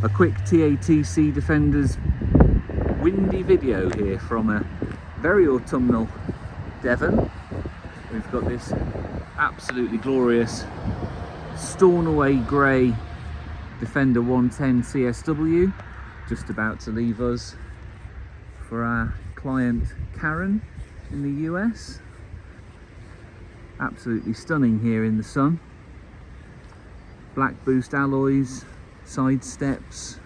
A quick TATC Defenders windy video here from a very autumnal Devon. We've got this absolutely glorious Stornoway grey Defender 110 CSW just about to leave us for our client Karen in the US. Absolutely stunning here in the sun. Black boost alloys, side steps,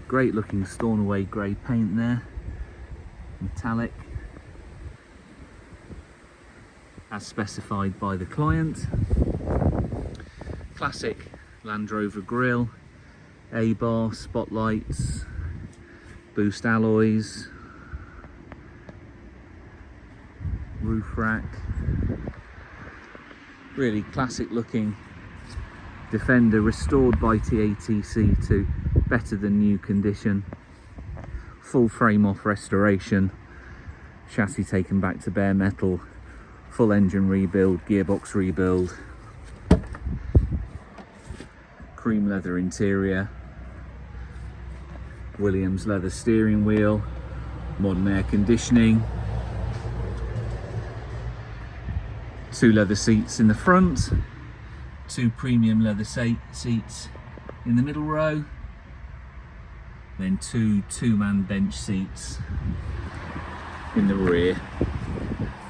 great looking Stornoway grey paint there, metallic as specified by the client. Classic Land Rover grille, A-bar, spotlights, boost alloys, roof rack. Really classic looking Defender, restored by TATC to better than new condition. Full frame off restoration, chassis taken back to bare metal, full engine rebuild, gearbox rebuild, cream leather interior, Williams leather steering wheel, modern air conditioning, 2 leather seats in the front, 2 premium leather seats in the middle row, then 2 two-man bench seats in the rear.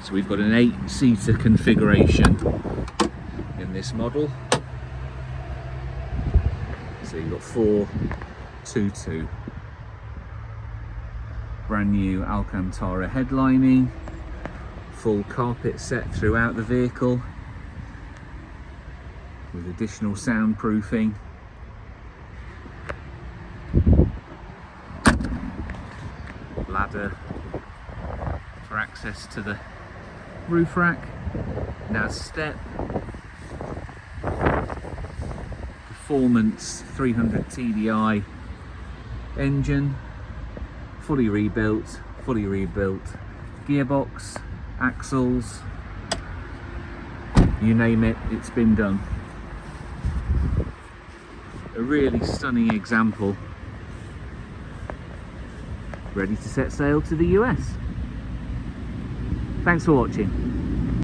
So we've got an 8-seater configuration in this model. So you've got 4, 2, 2. Brand new Alcantara headlining, full carpet set throughout the vehicle with additional soundproofing. Ladder for access to the roof rack, NAS step, performance 300 TDI engine, fully rebuilt gearbox, axles, you name it, it's been done. A really stunning example, ready to set sail to the US. Thanks for watching.